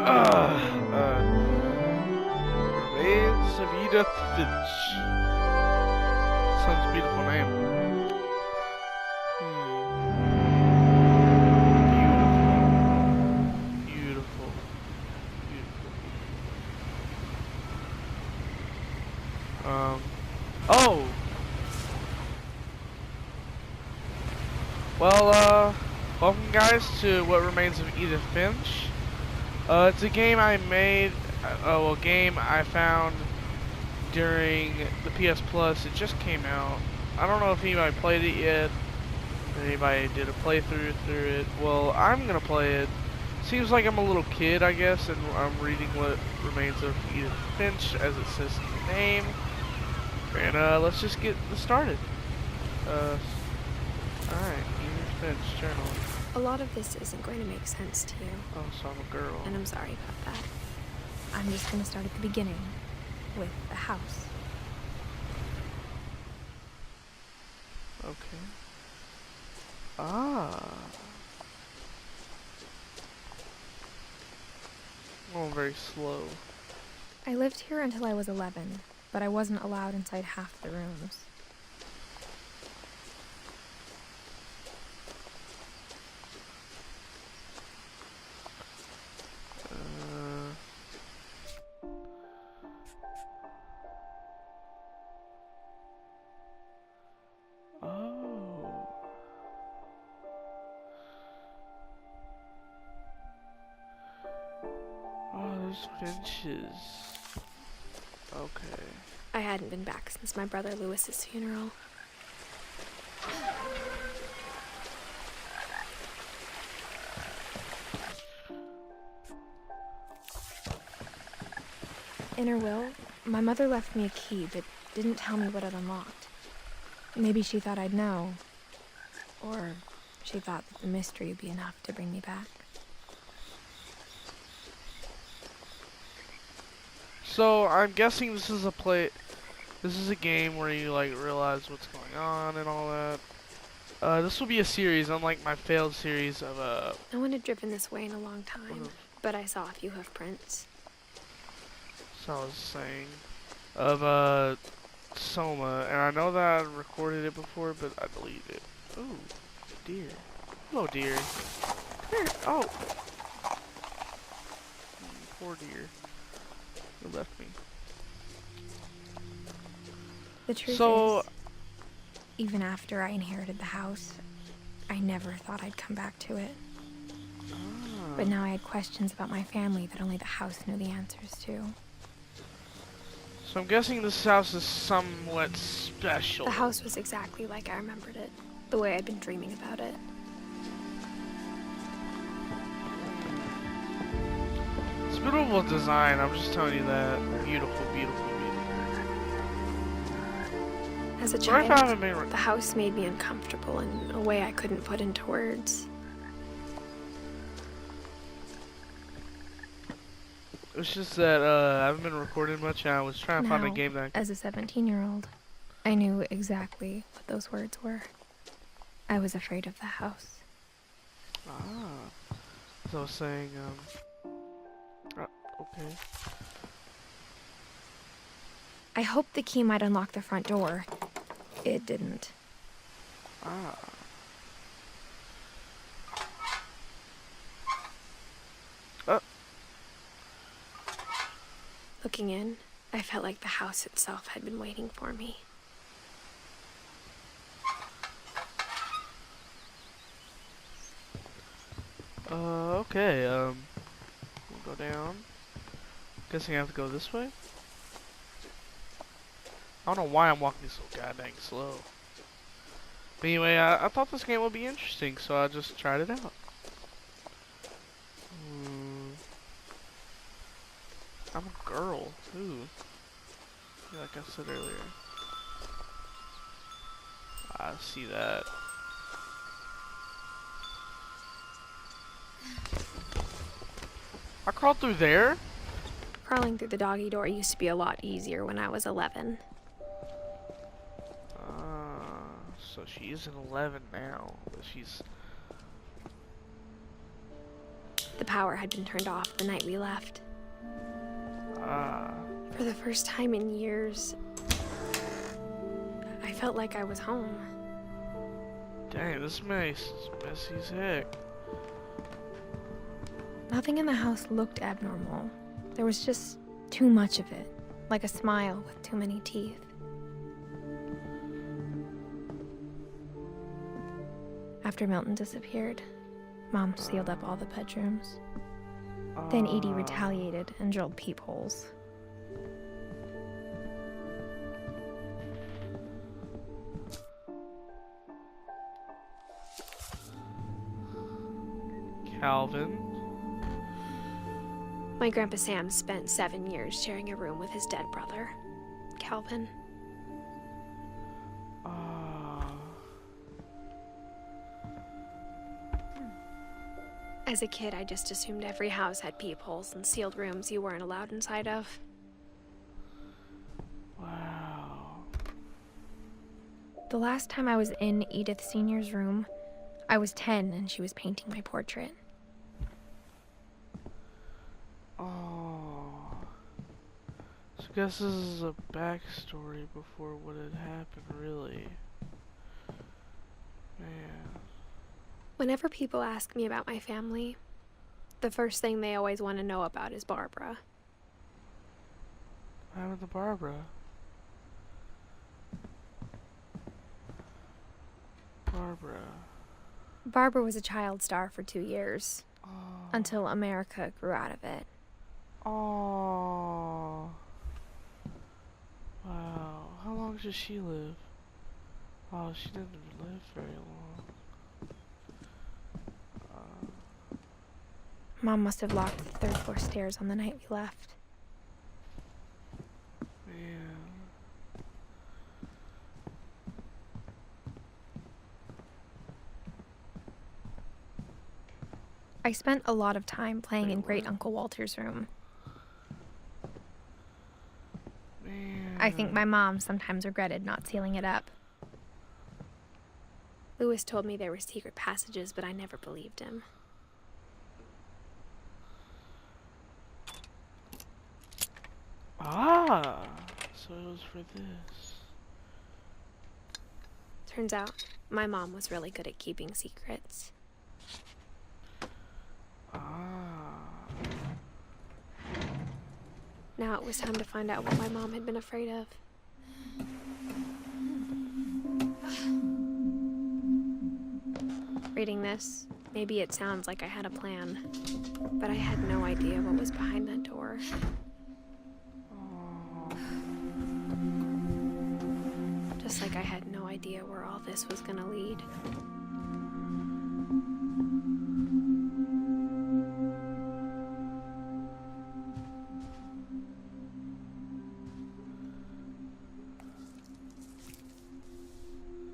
Remains of Edith Finch. Sounds a beautiful name. Beautiful. Beautiful. Oh! Well, welcome guys to What Remains of Edith Finch. It's a game I made, a game I found during the PS Plus. It just came out. I don't know if anybody played it yet. If anybody did a playthrough through it. Well, I'm gonna play it. Seems like I'm a little kid, I guess, and I'm reading What Remains of Edith Finch, as it says in the name. And let's just get started. Alright, Edith Finch journal. A lot of this isn't going to make sense to you. Oh, so I'm a girl. And I'm sorry about that. I'm just going to start at the beginning, with the house. Okay. Ah. Oh, very slow. I lived here until I was 11, but I wasn't allowed inside half the rooms. Finches. Okay. I hadn't been back since my brother Lewis's funeral. In her will, my mother left me a key but didn't tell me what it unlocked. Maybe she thought I'd know. Or she thought that the mystery would be enough to bring me back. So I'm guessing this is a game where you like realize what's going on and all that. This will be a series, unlike my failed series of No one had driven this way in a long time, but I saw a few hoof prints. So I was saying of Soma, and I know that I recorded it before, but I deleted it. Ooh, deer. Hello, deer. Come here. Oh, poor deer. You left me. The truth is, even after I inherited the house, I never thought I'd come back to it. But now I had questions about my family that only the house knew the answers to. So I'm guessing this house is somewhat special. The house was exactly like I remembered it, the way I'd been dreaming about it. It's beautiful design, I'm just telling you that. Beautiful, beautiful, beautiful. As a child, the house made me uncomfortable in a way I couldn't put into words. It's just that I haven't been recording much, and I was trying to find a game that as a 17-year-old, I knew exactly what those words were. I was afraid of the house. As I was saying, okay. I hoped the key might unlock the front door. It didn't. Looking in, I felt like the house itself had been waiting for me. Okay, we'll go down. Guessing I have to go this way? I don't know why I'm walking so goddamn slow. But anyway, I thought this game would be interesting, so I just tried it out. I'm a girl. Ooh. Yeah, like I said earlier. I see that. I crawled through there? Crawling through the doggy door used to be a lot easier when I was 11. So she isn't 11 now, but she's... The power had been turned off the night we left. For the first time in years, I felt like I was home. Dang, this place is messy as heck. Nothing in the house looked abnormal. There was just too much of it, like a smile with too many teeth. After Milton disappeared, Mom sealed up all the bedrooms. Then Edie retaliated and drilled peepholes. Calvin. My Grandpa Sam spent 7 years sharing a room with his dead brother, Calvin. As a kid, I just assumed every house had peepholes and sealed rooms you weren't allowed inside of. Wow. The last time I was in Edith Sr.'s room, I was 10 and she was painting my portrait. Oh. So I guess this is a backstory before what had happened, really. Man. Whenever people ask me about my family, the first thing they always want to know about is Barbara. What happened to Barbara? Barbara was a child star for 2 years, until America grew out of it. Oh. Wow. How long did she live? Oh, she didn't live very long. Mom must have locked the third floor stairs on the night we left. Man. I spent a lot of time playing in Great Uncle Walter's room. Man. I think my mom sometimes regretted not sealing it up. Lewis told me there were secret passages, but I never believed him. So it was for this. Turns out, my mom was really good at keeping secrets. Now it was time to find out what my mom had been afraid of. Reading this, maybe it sounds like I had a plan, but I had no idea what was behind that door. Just like I had no idea where all this was gonna lead.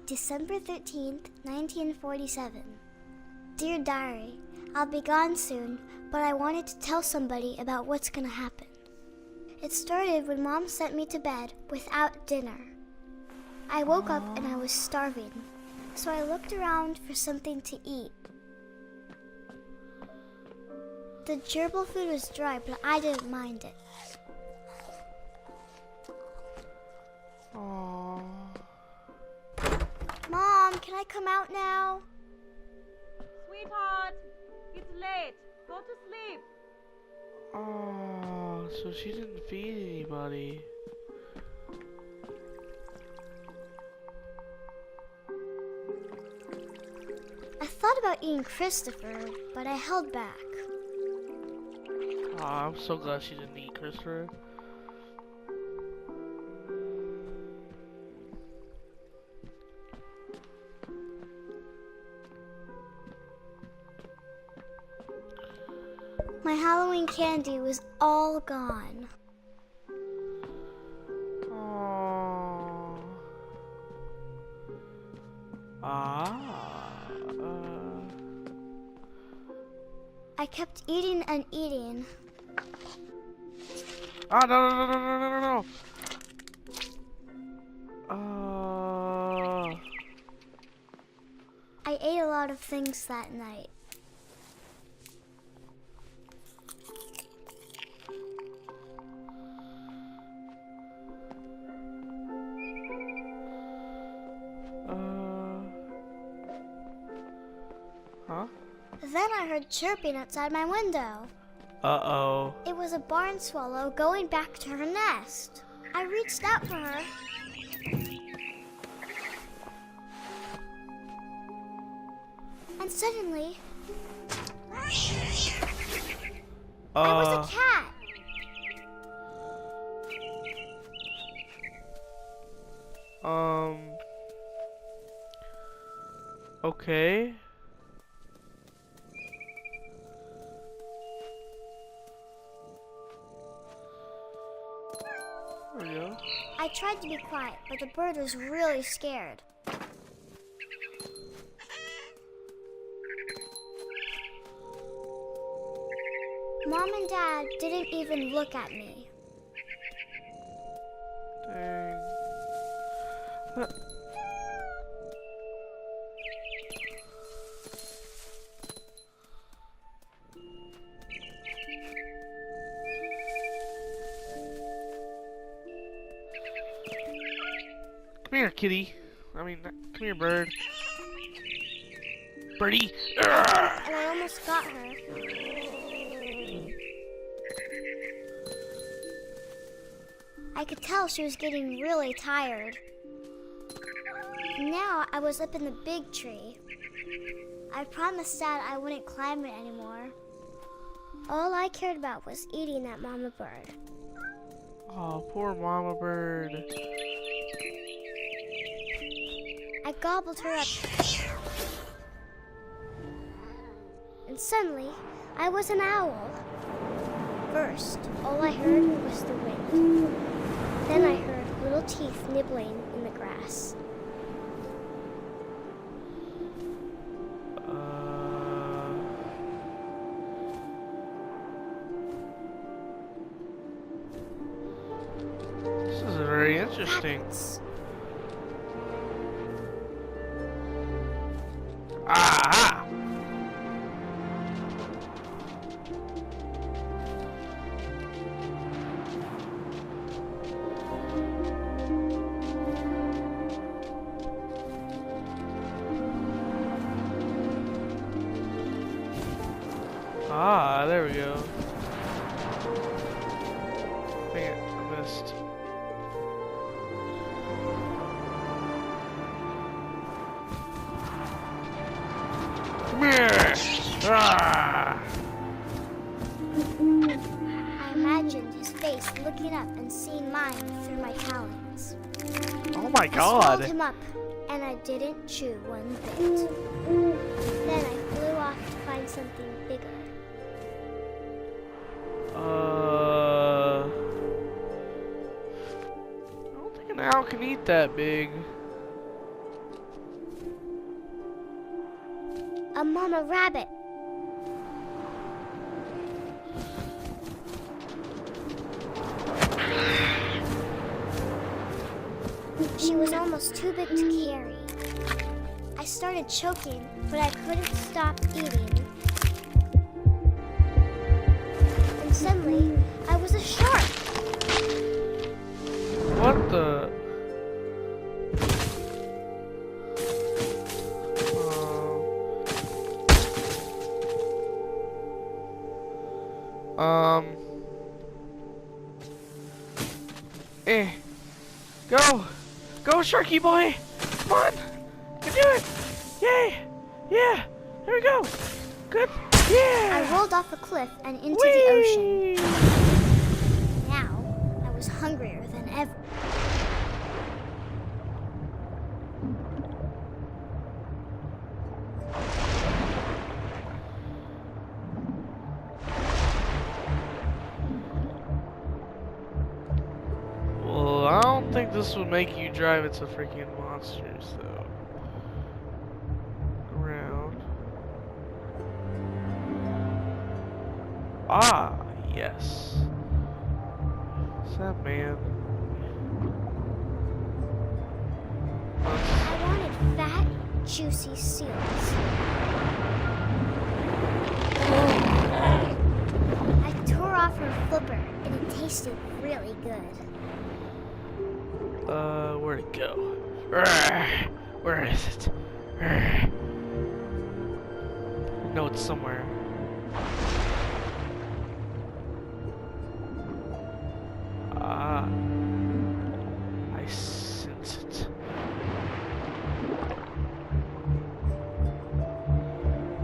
December 13th, 1947. Dear Diary, I'll be gone soon, but I wanted to tell somebody about what's gonna happen. It started when Mom sent me to bed without dinner. I woke up and I was starving, so I looked around for something to eat. The gerbil food was dry, but I didn't mind it. Aww. Mom, can I come out now? Sweetheart, it's late. Go to sleep. Oh, so she didn't feed anybody. I thought about eating Christopher, but I held back. Oh, I'm so glad she didn't eat Christopher. My Halloween candy was all gone. Aww. I kept eating and eating. No, no, no, no, no, no, no, no. I ate a lot of things that night. Huh? Then I heard chirping outside my window. Uh-oh. It was a barn swallow going back to her nest. I reached out for her. And suddenly, I was a cat. Okay. There we go. I tried to be quiet, but the bird was really scared. Mom and Dad didn't even look at me. Dang. Come here, kitty. Come here, bird. Birdie. And I almost got her. I could tell she was getting really tired. Now I was up in the big tree. I promised Dad I wouldn't climb it anymore. All I cared about was eating that mama bird. Oh, poor mama bird. I gobbled her up. And suddenly, I was an owl. First, all I heard was the wind. Then I heard little teeth nibbling in the grass. This is very interesting. Rabbits. Aha! Ah, there we go. Dang it, I missed. Come here! Ah! I imagined his face looking up and seeing mine through my talons. Oh my I god! swallowed him up, and I didn't chew one bit. Then I flew off to find something bigger. I don't think an owl can eat that big. A mama rabbit. She was almost too big to carry. I started choking, but I couldn't stop eating. And suddenly, I was a shark. What the? Go! Go, Sharky boy! Come on! You can do it! Yay! Yeah! There we go! Good! Yeah! I rolled off a cliff and into Whee! the ocean. Now, I was hungrier than ever. Well, I don't think this would make you drive into freaking monsters, though. Around. Ah, yes. What's that, man? I wanted fat, juicy seals. I tore off her flipper, and it tasted really good. Where'd it go? Where is it? No, it's somewhere. Ah. I sense it.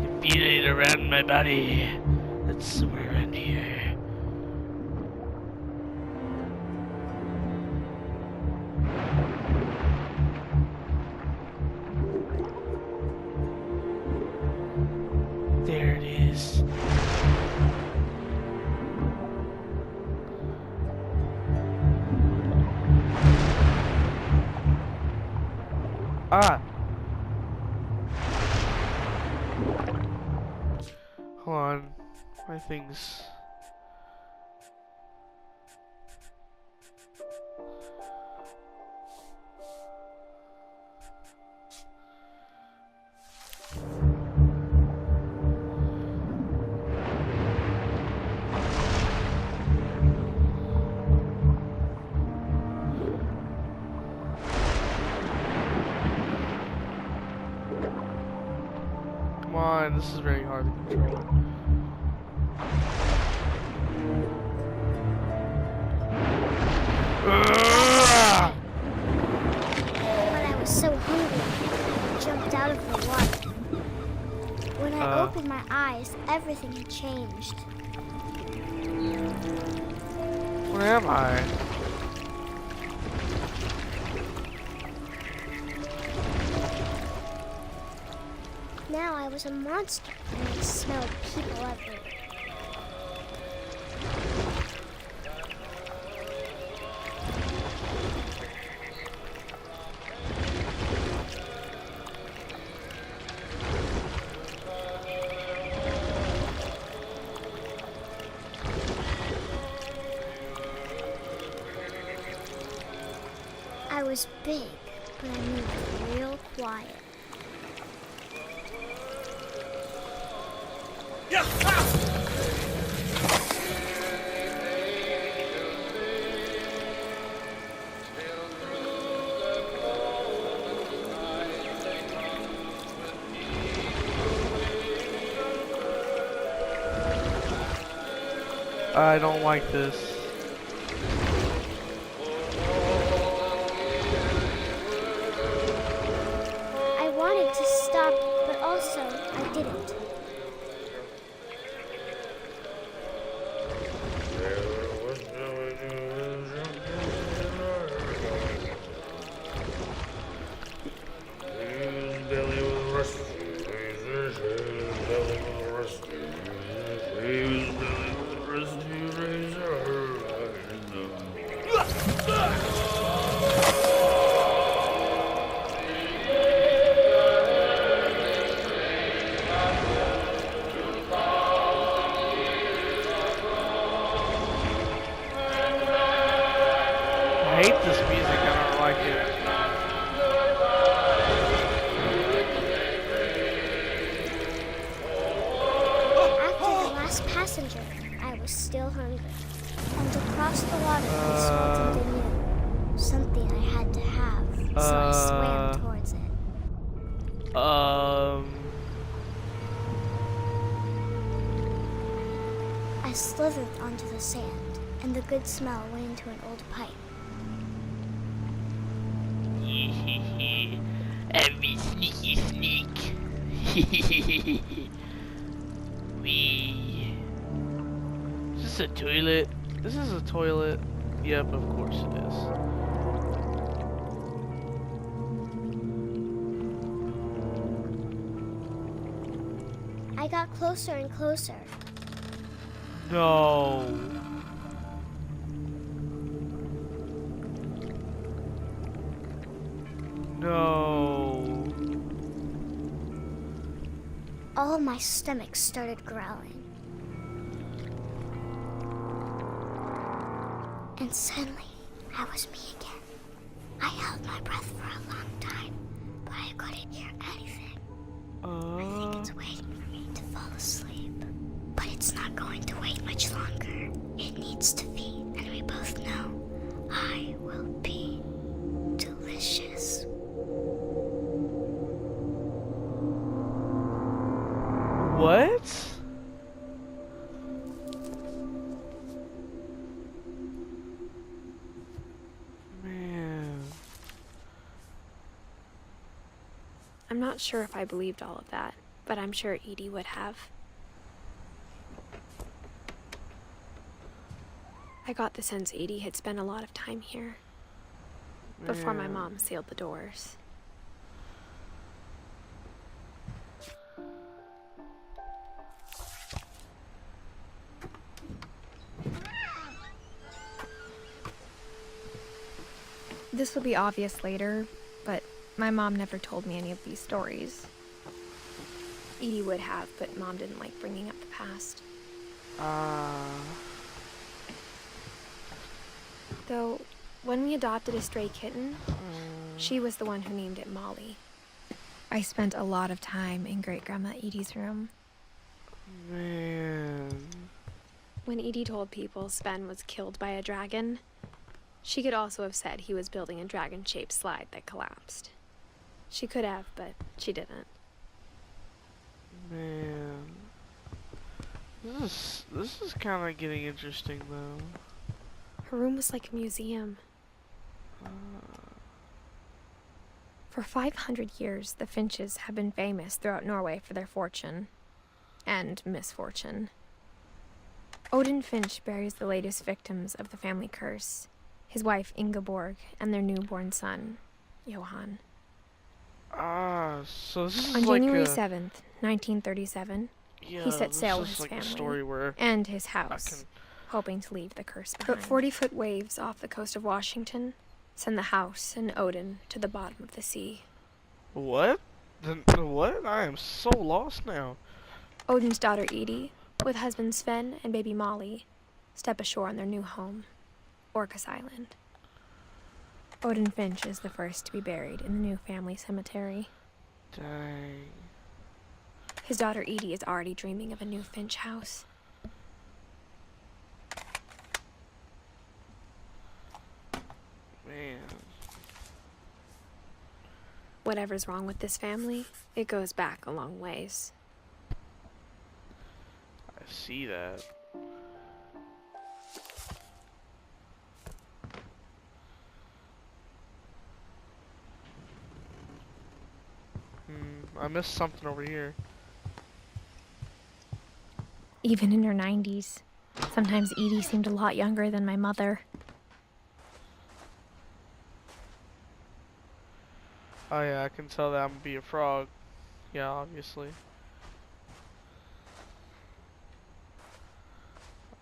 You feel it around my body. It's somewhere around here. There it is. Ah! Hold on. My things. Come on, this is very hard to control. But I was so hungry, I jumped out of the water. When I opened my eyes, everything had changed. Where am I? Now I was a monster, and I smelled people everywhere. I was big, but I moved real quiet. I don't like this. I wanted to stop, but also I didn't. I hate this music, I don't like it. After the last passenger, I was still hungry. And across the water, I smelled something new. Something I had to have, so I swam towards it. I slithered onto the sand, and the good smell went into an old pipe. I'm a sneaky sneak. Wee. Is this a toilet? This is a toilet. Yep, of course it is. I got closer and closer. No. No. All my stomach started growling. And suddenly, I was me again. I held my breath for a long time, but I couldn't hear anything. I think it's waiting for me to fall asleep. But it's not going to wait much longer. It needs to feed, and we both know I will be delicious. What? I'm not sure if I believed all of that, but I'm sure Edie would have. I got the sense Edie had spent a lot of time here before my mom sealed the doors. This will be obvious later, but my mom never told me any of these stories. Edie would have, but Mom didn't like bringing up the past. Though, when we adopted a stray kitten, she was the one who named it Molly. I spent a lot of time in Great-Grandma Edie's room. Man. When Edie told people Sven was killed by a dragon, she could also have said he was building a dragon-shaped slide that collapsed. She could have, but she didn't. Man. This is kind of getting interesting, though. Her room was like a museum. For 500 years, the Finches have been famous throughout Norway for their fortune. And misfortune. Odin Finch buries the latest victims of the family curse. His wife, Ingeborg, and their newborn son, Johan. So this is On like January 7th, 1937, he set sail with his like family a story where and his house, hoping to leave the curse behind. But 40-foot waves off the coast of Washington send the house and Odin to the bottom of the sea. What? What? I am so lost now. Odin's daughter Edie, with husband Sven and baby Molly, step ashore on their new home, Orcas Island. Odin Finch is the first to be buried in the new family cemetery. Dang. His daughter Edie is already dreaming of a new Finch house. Man. Whatever's wrong with this family, it goes back a long ways. I see that. I missed something over here. Even in her 90s, sometimes Edie seemed a lot younger than my mother. Oh yeah, I can tell that I'm gonna be a frog. Yeah, obviously.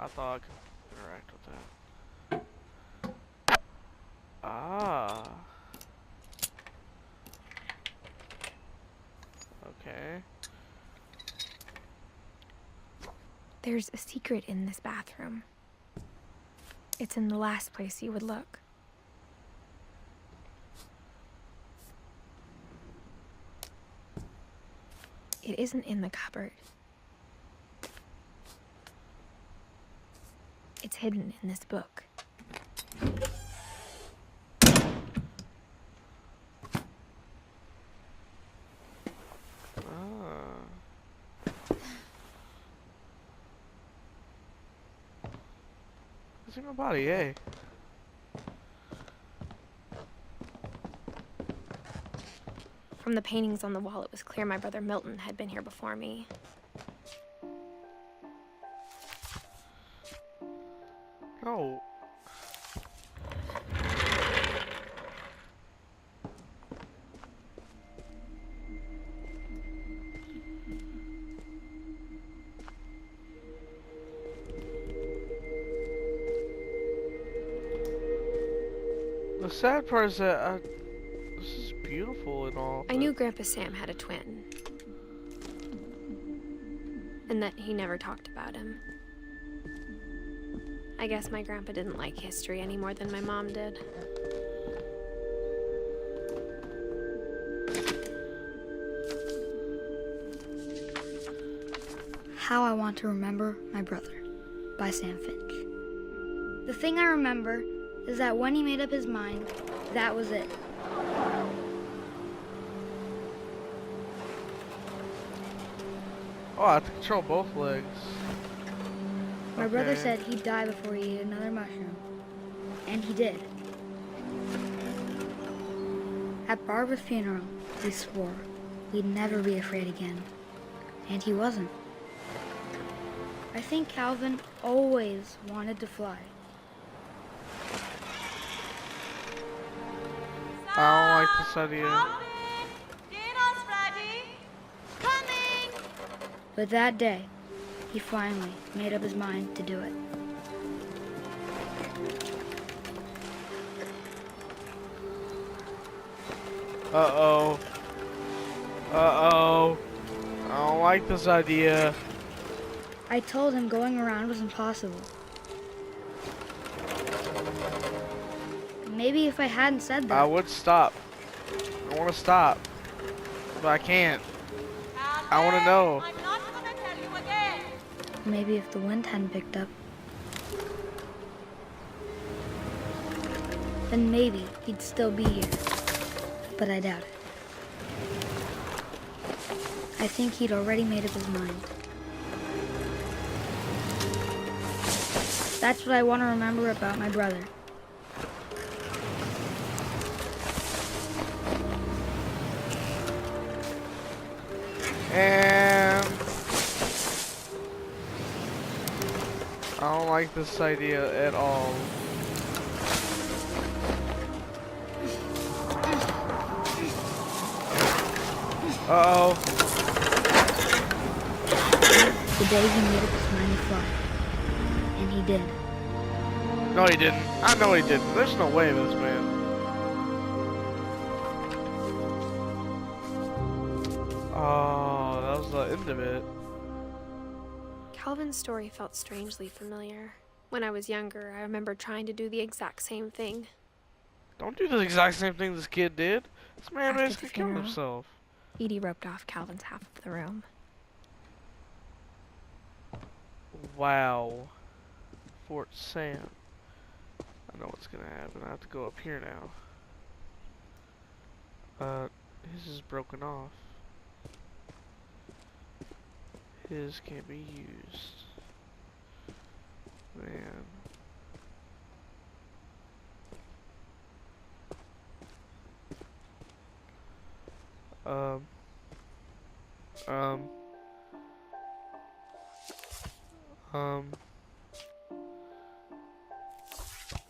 I thought I could interact with that. Ah. Okay. There's a secret in this bathroom. It's in the last place you would look. It isn't in the cupboard. It's hidden in this book. It's in my body, eh? From the paintings on the wall, it was clear my brother Milton had been here before me. Oh. The sad part is that this is beautiful and all. I knew Grandpa Sam had a twin. And that he never talked about him. I guess my grandpa didn't like history any more than my mom did. How I Want to Remember My Brother by Sam Finch. The thing I remember is that when he made up his mind, that was it. Oh, I have to control both legs. My brother said he'd die before he ate another mushroom. And he did. At Barbara's funeral, he swore. we'd never be afraid again. And he wasn't. I think Calvin always wanted to fly. I don't like this idea. Calvin, dinner's ready. Coming. But that day, he finally made up his mind to do it. Uh-oh. Uh-oh. I don't like this idea. I told him going around was impossible. Maybe if I hadn't said that. I would stop. I want to stop. But I can't. I want to know. I'm not gonna tell you again. Maybe if the wind hadn't picked up. Then maybe he'd still be here. But I doubt it. I think he'd already made up his mind. That's what I want to remember about my brother. And I don't like this idea at all. Uh-oh. The day he made up his mind to fly. And he did. No, he didn't. I know he didn't. There's no way this man. Oh, that was the end of it. Calvin's story felt strangely familiar. When I was younger, I remember trying to do the exact same thing. Don't do the exact same thing this kid did. This man After basically the killed funeral, himself. Edie roped off Calvin's half of the room. Wow. Fort Sam. I know what's gonna happen. I have to go up here now. His is broken off. His can't be used. Man.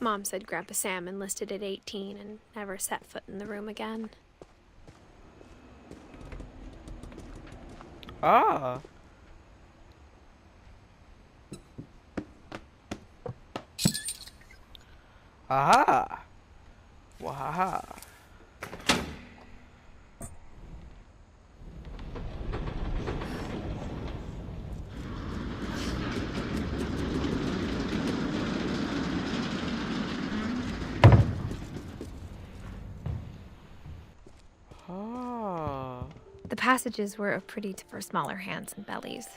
Mom said Grandpa Sam enlisted at 18 and never set foot in the room again. Ah. Aha. Wahaha. Ah. The passages were pretty for smaller hands and bellies.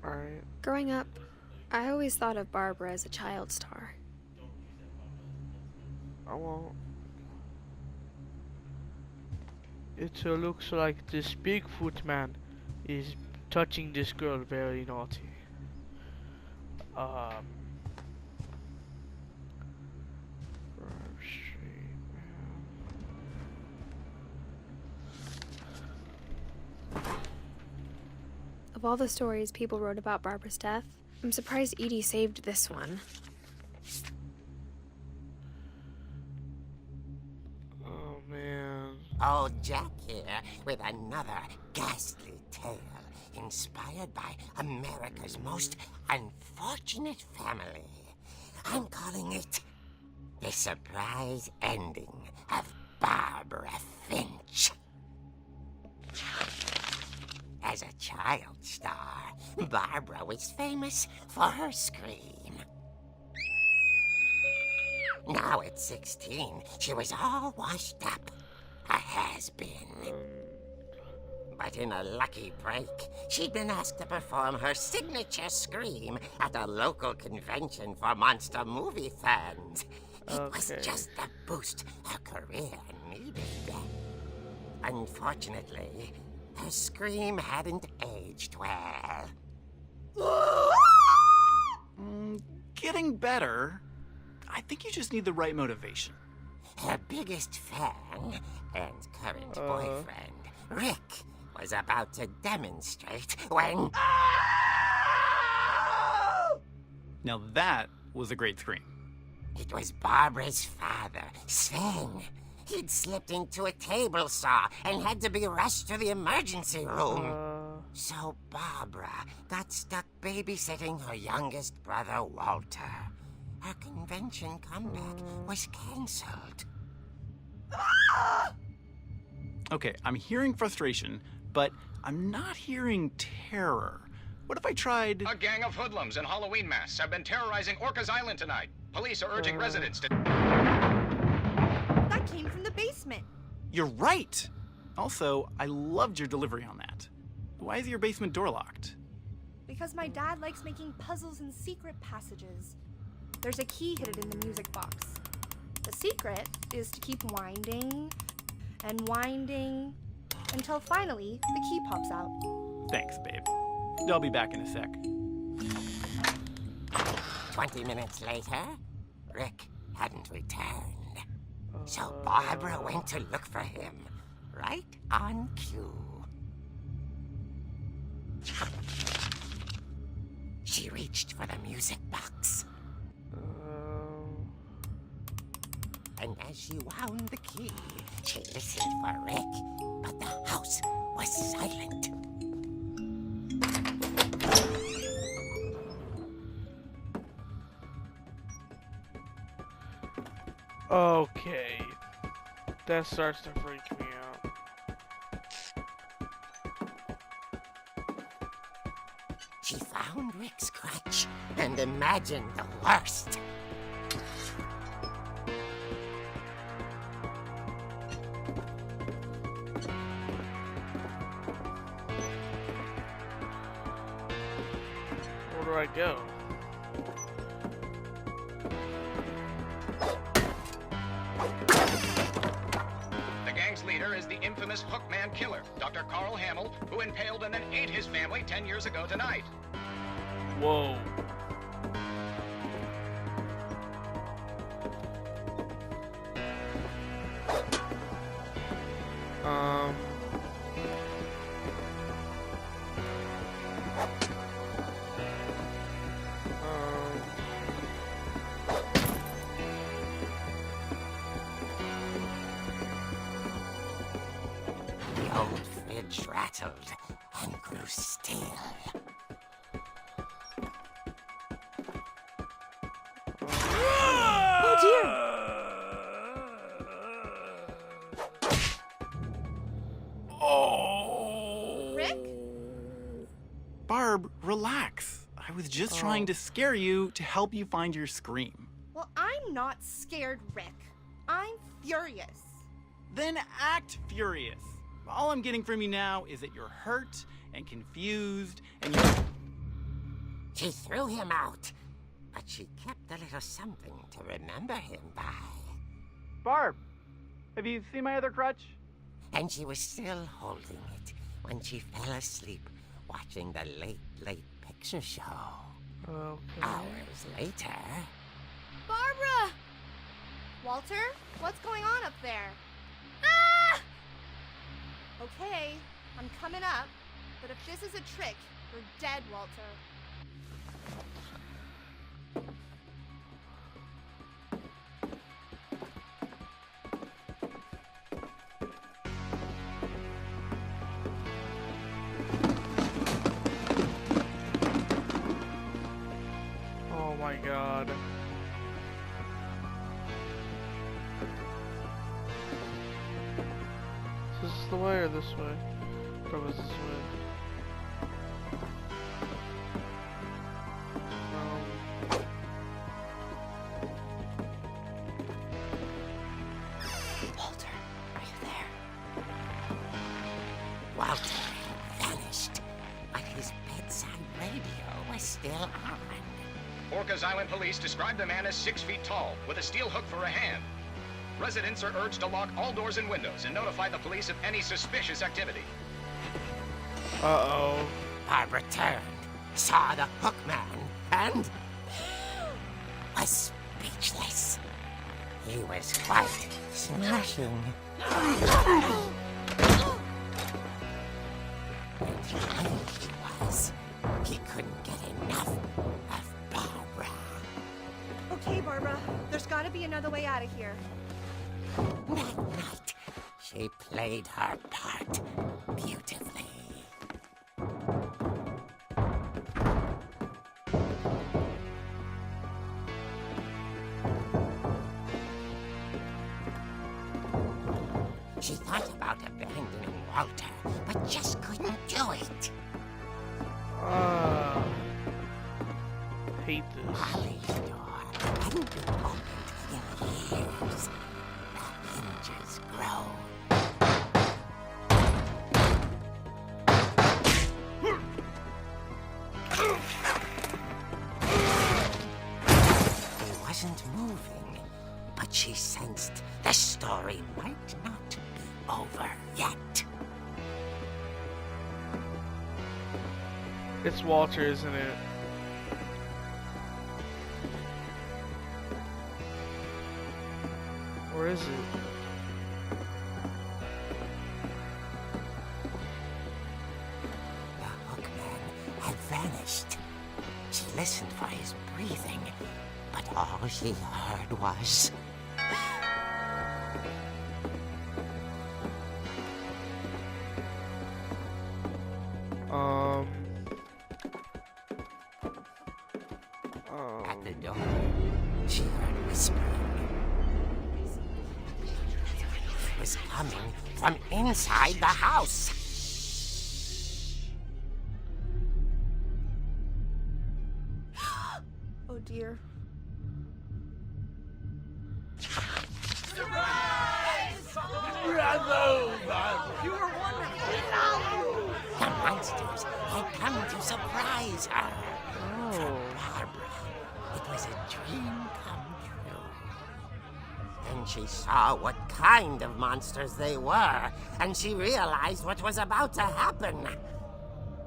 Alright. Growing up, I always thought of Barbara as a child star. I won't. It looks like this Bigfoot man is touching this girl very naughty. Of all the stories people wrote about Barbara's death, I'm surprised Edie saved this one. Oh man. Old Jack here with another ghastly tale inspired by America's most unfortunate family. I'm calling it The Surprise Ending of Barbara Finch. As a child star, Barbara was famous for her scream. Now at 16, she was all washed up. A has-been. But in a lucky break, she'd been asked to perform her signature scream at a local convention for monster movie fans. It was just the boost her career needed. Unfortunately, her scream hadn't aged well. getting better. I think you just need the right motivation. Her biggest fan and current boyfriend, Rick, was about to demonstrate when... Now that was a great scream. It was Barbara's father, Sven. He'd slipped into a table saw and had to be rushed to the emergency room. So Barbara got stuck babysitting her youngest brother, Walter. Her convention comeback was cancelled. Okay, I'm hearing frustration, but I'm not hearing terror. What if I tried... A gang of hoodlums in Halloween masks have been terrorizing Orcas Island tonight. Police are urging residents to... That came from the basement. You're right! Also, I loved your delivery on that. Why is your basement door locked? Because my dad likes making puzzles and secret passages. There's a key hidden in the music box. The secret is to keep winding and winding until finally the key pops out. Thanks, babe. I'll be back in a sec. 20 minutes later, Rick hadn't returned. So Barbara went to look for him, right on cue. She reached for the music box. And as she wound the key, she listened for Rick, but the house was silent. Okay. That starts to freak me out. She found Rick's crutch and imagined the worst. Where do I go? The gang's leader is the infamous Hookman killer, Dr. Carl Hamill, who impaled and then ate his family 10 years ago tonight. Whoa. The old fridge rattled and grew still. Oh dear! Oh! Rick? Barb, relax. I was just trying to scare you to help you find your scream. Well, I'm not scared, Rick. I'm furious. Then act furious. All I'm getting from you now is that you're hurt and confused and you're... She threw him out, but she kept a little something to remember him by. Barb, have you seen my other crutch? And she was still holding it when she fell asleep watching the late picture show. Okay. Hours later... Barbara! Walter, what's going on up there? Ah! Okay, I'm coming up, but if this is a trick, you're dead, Walter. Oh my god. Is this the way or this way? Or was this way? Walter, are you there? Walter had vanished, but his bedside radio was still on. Orcas Island police describe the man as 6 feet tall, with a steel hook for a hand. Residents are urged to lock all doors and windows and notify the police of any suspicious activity. Uh-oh. Barbara turned, saw the Hookman, and... was speechless. He was quite smashing. And he was. He couldn't get enough of Barbara. Okay, Barbara. There's gotta be another way out of here. That night, she played her part beautifully. She thought about abandoning Walter, but just couldn't do it. Hate this. Holly's door hadn't been opened in years. The hinges groaned. He wasn't moving, but she sensed the story might not be over yet. It's Walter, isn't it? Or is it? The hookman had vanished. She listened for his breathing, but all she heard was... At the door, she heard whispering. It was coming from inside the house. Oh dear. The monsters had come to surprise her. For Barbara, it was a dream come true. Then she saw what kind of monsters they were, and she realized what was about to happen.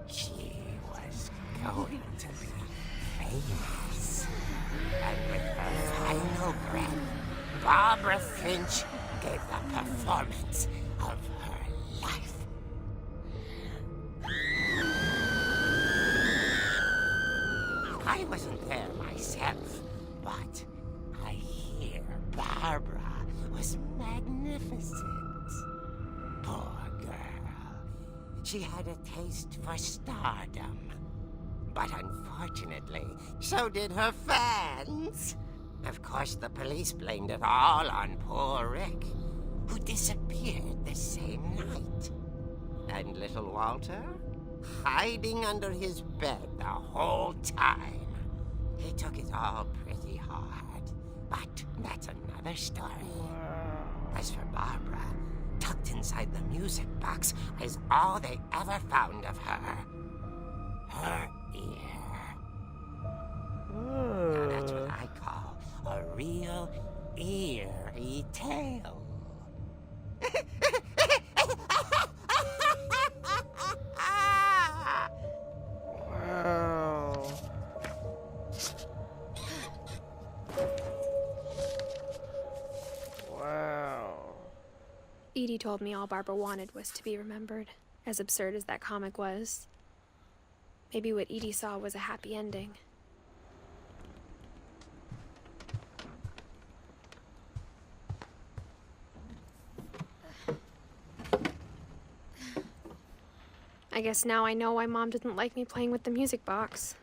She was going to be famous. And with her final breath, Barbara Finch gave the performance of her life. I wasn't there myself, but I hear Barbara was magnificent. Poor girl. She had a taste for stardom. But unfortunately, so did her fans. Of course, the police blamed it all on poor Rick, who disappeared the same night. And little Walter? Hiding under his bed the whole time. He took it all pretty hard, but that's another story. As for Barbara, tucked inside the music box is all they ever found of her. Her ear. Now that's what I call a real eerie tale. Wow. Wow. Edie told me all Barbara wanted was to be remembered, as absurd as that comic was. Maybe what Edie saw was a happy ending. I guess now I know why Mom didn't like me playing with the music box.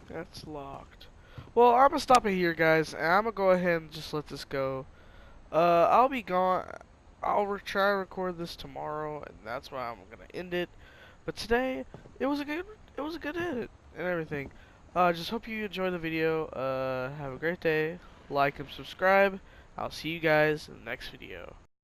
That's locked. Well, I'm gonna stop it here, guys, and I'm gonna go ahead and just let this go. I'll be gone. I'll try to record this tomorrow, and that's why I'm gonna end it. But today, it was a good edit and everything. Just hope you enjoy the video. Have a great day. Like and subscribe. I'll see you guys in the next video.